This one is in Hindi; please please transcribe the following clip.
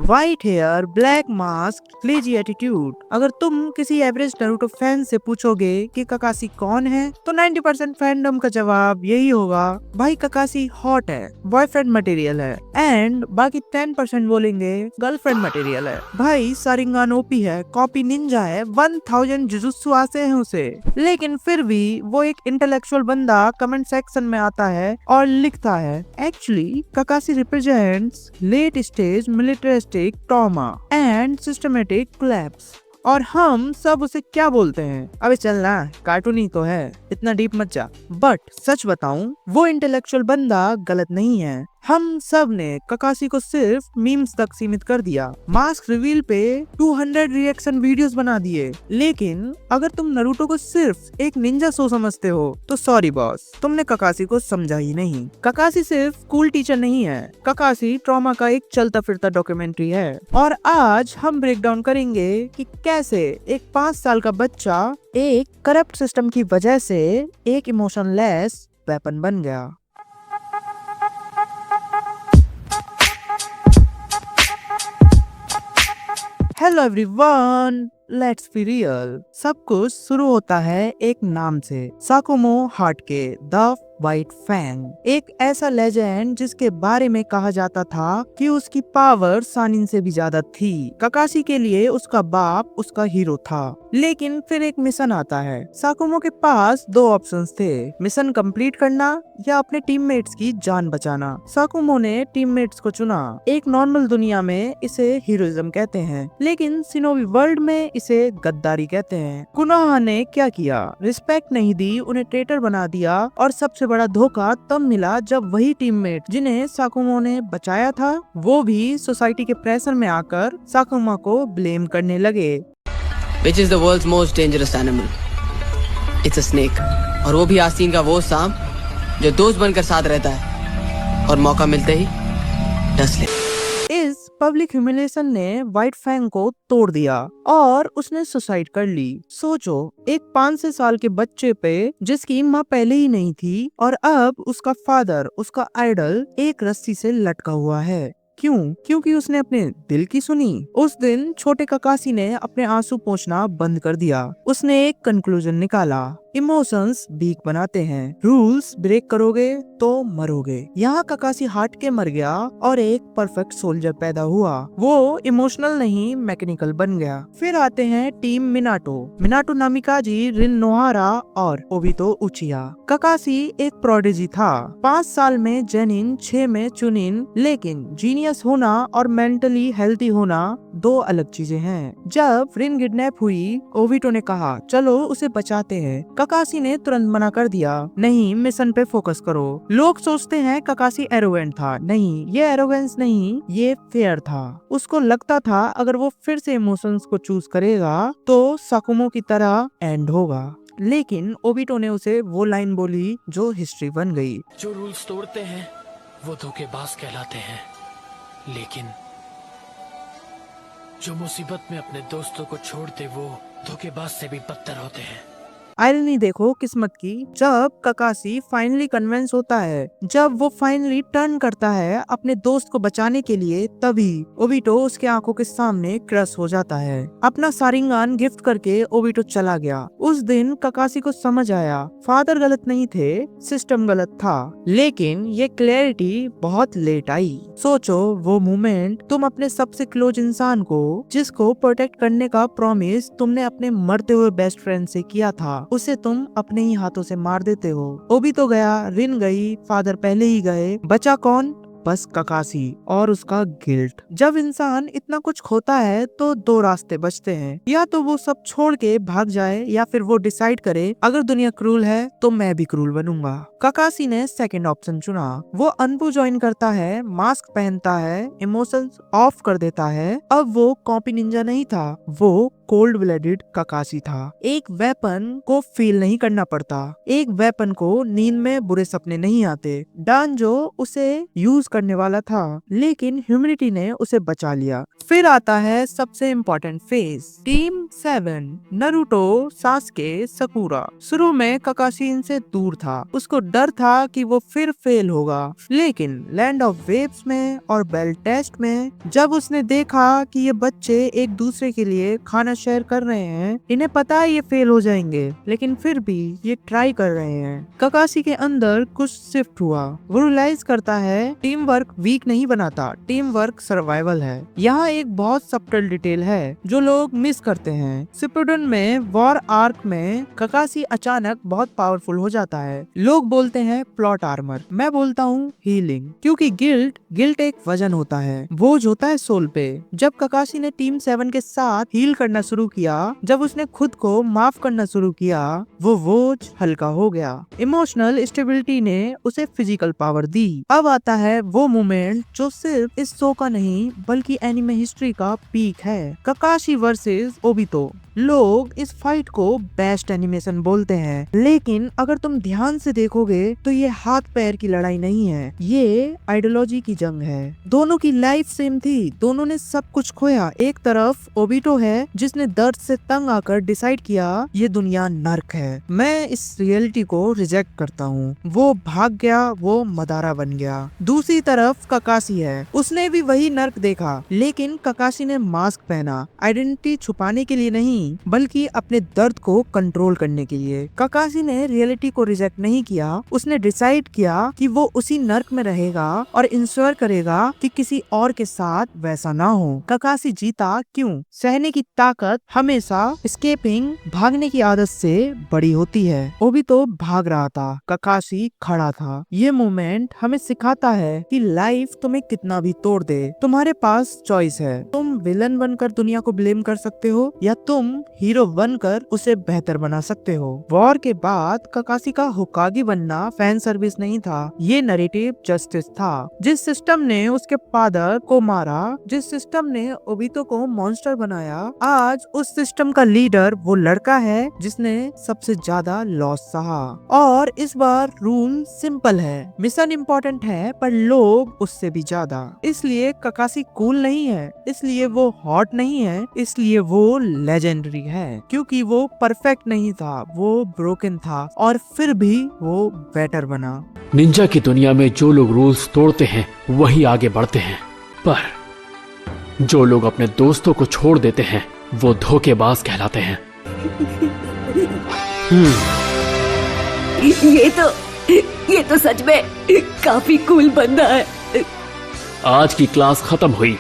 White hair, black mask, crazy attitude. अगर तुम किसी एवरेज नारुतो फैन से पूछोगे कि ककाशी कौन है, तो 90% फैंडम का जवाब यही होगा, भाई ककाशी हॉट है, बॉयफ्रेंड मटेरियल है। एंड बाकी 10% बोलेंगे गर्लफ्रेंड मटेरियल है। भाई सारिंगान ओपी है, कॉपी निंजा है, 1000 जुजुत्सु आते हैं उसे। लेकिन फिर भी वो एक इंटेलेक्चुअल बंदा कमेंट सेक्शन में आता है और लिखता है, actually Kakashi represents late stage militaristic trauma and systematic collapse. और हम सब उसे क्या बोलते हैं, अबे चलना कार्टून ही तो है, इतना डीप मत जा। बट सच बताऊं, वो इंटेलेक्चुअल बंदा गलत नहीं है। हम सब ने ककाशी को सिर्फ मीम्स तक सीमित कर दिया, मास्क रिवील पे 200 रिएक्शन वीडियोस बना दिए। लेकिन अगर तुम नारुतो को सिर्फ एक निंजा शो समझते हो, तो सॉरी बॉस, तुमने ककाशी को समझा ही नहीं। ककाशी सिर्फ कूल टीचर नहीं है, ककाशी ट्रॉमा का एक चलता फिरता डॉक्यूमेंट्री है। और आज हम ब्रेक डाउन करेंगे कि कैसे एक 5 साल का बच्चा एक करप्ट सिस्टम की वजह से एक इमोशनलेस वेपन बन गया। Hello everyone, let's be real. सब कुछ शुरू होता है एक नाम से, साकुमो हाटके द व्हाइट फैंग। एक ऐसा लेजेंड जिसके बारे में कहा जाता था कि उसकी पावर सानिन से भी ज्यादा थी। ककाशी के लिए उसका बाप उसका हीरो था। लेकिन फिर एक मिशन आता है। साकुमो के पास 2 ऑप्शंस थे, मिशन कंप्लीट करना या अपने टीममेट्स की जान बचाना। साकुमो ने टीममेट्स को चुना। एक नॉर्मल दुनिया में इसे हीरोइज्म कहते हैं, लेकिन शिनोबी वर्ल्ड में इसे गद्दारी कहते हैं। कुनोहा ने क्या किया, रिस्पेक्ट नहीं दी, उन्हें ट्रेटर बना दिया। और सबसे बड़ा धोखा तब मिला जब वही टीममेट जिन्हें साकुमो ने बचाया था, वो भी सोसाइटी के प्रेशर में आकर साकुमा को ब्लेम करने लगे। Which is the world's most dangerous animal? It's a snake. और वो भी आस्तीन का वो सांप जो दोस्त बनकर साथ रहता है और मौका मिलते ही डस ले। इस पब्लिक ह्यूमिलिएशन ने व्हाइट फैंग को तोड़ दिया और उसने सुसाइड कर ली। सोचो, एक 5 साल के बच्चे पे जिसकी माँ पहले ही नहीं थी और अब उसका फादर, उसका आइडल, एक रस्सी से लटका हुआ है। क्यों? क्योंकि उसने अपने दिल की सुनी। उस दिन छोटे ककाशी ने अपने आंसू पोंछना बंद कर दिया। उसने एक कंक्लूजन निकाला, इमोशंस वीक बनाते हैं, रूल्स ब्रेक करोगे तो मरोगे। यहाँ ककाशी हार्ट के मर गया और एक परफेक्ट सोल्जर पैदा हुआ। वो इमोशनल नहीं, मैकेनिकल बन गया। फिर आते हैं टीम मिनाटो। मिनाटो नामिकाजी, रिन नोहारा और ओबितो उचिया। ककाशी एक प्रोडिजी था, 5 साल में जेनिन, 6 में चुनिन। लेकिन जीनियस होना और मेंटली हेल्थी होना 2 अलग चीजें हैं। जब रिन किडनैप हुई, ओबितो ने कहा चलो उसे बचाते हैं। ककाशी ने तुरंत मना कर दिया, नहीं, मिशन पे फोकस करो। लोग सोचते हैं ककाशी एरोगेंट था, नहीं, ये एरोगेंस नहीं, ये फेयर था। उसको लगता था अगर वो फिर से इमोशंस को चूज करेगा तो साकुमो की तरह एंड होगा। लेकिन ओबितो ने उसे वो लाइन बोली जो हिस्ट्री बन गई, जो रूल्स तोड़ते हैं वो धोखेबाज कहलाते हैं, लेकिन जो मुसीबत में अपने दोस्तों को छोड़ते वो धोखेबाज से भी बदतर होते हैं। आयरनी देखो किस्मत की, जब ककाशी फाइनली कन्विंस होता है, जब वो फाइनली टर्न करता है अपने दोस्त को बचाने के लिए, तभी ओबितो उसके आंखों के सामने क्रश हो जाता है। अपना सारिंगान गिफ्ट करके ओबितो चला गया। उस दिन ककाशी को समझ आया, फादर गलत नहीं थे, सिस्टम गलत था। लेकिन ये क्लैरिटी बहुत लेट आई। सोचो, वो मोमेंट तुम अपने सबसे क्लोज इंसान को, जिसको प्रोटेक्ट करने का प्रॉमिस तुमने अपने मरते हुए बेस्ट फ्रेंड से किया था, उसे तुम अपने ही हाथों से मार देते हो। ओबितो गया, रिन गई, फादर पहले ही गए, बचा कौन? बस ककाशी और उसका गिल्ट। जब इंसान इतना कुछ खोता है तो 2 रास्ते बचते हैं, या तो वो सब छोड़ के भाग जाए या फिर वो डिसाइड करे अगर दुनिया क्रूल है तो मैं भी क्रूल बनूंगा। ककाशी ने सेकंड ऑप्शन चुना। वो अनपु ज्वाइन करता है, मास्क पहनता है, इमोशंस ऑफ कर देता है। अब वो कॉपी निंजा नहीं था, वो कोल्ड ब्लडेड ककाशी था। एक वेपन को फील नहीं करना पड़ता, एक वेपन को नींद में बुरे सपने नहीं आते। डांजो उसे यूज करने वाला था, लेकिन ह्यूमैनिटी ने उसे बचा लिया। फिर आता है सबसे important phase, team 7, Naruto, Sasuke, साकुरा। शुरू में ककाशी इनसे दूर था, उसको डर था कि वो फिर फेल होगा, लेकिन लैंड ऑफ वेव्स में और बेल टेस्ट में जब उसने देखा कि ये बच्चे एक दूसरे के लिए खाना शेयर कर रहे हैं, इन्हें पता है ये फेल हो जाएंगे, लेकिन फिर भी ये ट्राई कर रहे हैं। ककाशी के अंदर कुछ शिफ्ट हुआ। वो रियलाइज करता है टीम वर्क वीक नहीं बनाता, टीम वर्क सर्वाइवल है। यहाँ एक बहुत सब्टल डिटेल है जो लोग मिस करते हैं। शिपुडेन में वॉर आर्क में ककाशी अचानक बहुत पावरफुल हो जाता है। लोग बोलते हैं प्लॉट आर्मर, मैं बोलता हूँ हीलिंग, क्योंकि गिल्ट एक वजन होता है, बोझ होता है सोल पे। जब ककाशी ने टीम 7 के साथ हील करना शुरू किया, जब उसने खुद को माफ करना शुरू किया, वो बोझ हल्का हो गया। इमोशनल स्टेबिलिटी ने उसे फिजिकल पावर दी। अब आता है वो मोमेंट जो सिर्फ इस शो का नहीं बल्कि एनिमे हिस्ट्री का पीक है, ककाशी वर्सेस ओबितो। लोग इस फाइट को बेस्ट एनिमेशन बोलते हैं, लेकिन अगर तुम ध्यान से देखोगे तो ये हाथ पैर की लड़ाई नहीं है, ये आइडियोलॉजी की जंग है। दोनों की लाइफ सेम थी, दोनों ने सब कुछ खोया। एक तरफ ओबिटो है जिसने दर्द से तंग आकर डिसाइड किया ये दुनिया नर्क है, मैं इस रियलिटी को रिजेक्ट करता हूँ। वो भाग गया, वो मदारा बन गया। दूसरी तरफ ककाशी है, उसने भी वही नर्क देखा, लेकिन ककाशी ने मास्क पहना, आइडेंटिटी छुपाने के लिए नहीं बल्कि अपने दर्द को कंट्रोल करने के लिए। ककाशी ने रियलिटी को रिजेक्ट नहीं किया, उसने डिसाइड किया कि वो उसी नर्क में रहेगा और इंश्योर करेगा कि किसी और के साथ वैसा ना हो। ककाशी जीता क्यों? सहने की ताकत हमेशा एस्केपिंग, भागने की आदत से बड़ी होती है। ओबितो भाग रहा था, ककाशी खड़ा था। ये मोमेंट हमें सिखाता है कि लाइफ तुम्हें कितना भी तोड़ दे, तुम्हारे पास चॉइस है। तुम विलन बनकर दुनिया को ब्लेम कर सकते हो या तुम हीरो बनकर उसे बेहतर बना सकते हो। वॉर के बाद ककाशी का होकागी बनना फैन सर्विस नहीं था, ये नैरेटिव जस्टिस था। जिस सिस्टम ने उसके फादर को मारा, जिस सिस्टम ने ओबितो को मॉन्स्टर बनाया, आज उस सिस्टम का लीडर वो लड़का है जिसने सबसे ज्यादा लॉस सहा। और इस बार रूल सिंपल है, मिशन इम्पोर्टेंट है पर लोग उससे भी ज्यादा। इसलिए ककाशी कूल नहीं है, इसलिए वो हॉट नहीं है, इसलिए वो लेजेंडरी है, क्योंकि वो परफेक्ट नहीं था, वो ब्रोकन था और फिर भी वो बेटर बना। निंजा की दुनिया में जो लोग रूल्स तोड़ते हैं वही आगे बढ़ते हैं, पर जो लोग अपने दोस्तों को छोड़ देते हैं वो धोखेबाज कहलाते हैं। ये तो सच में काफी कूल बंदा है। आज की क्लास खत्म हुई।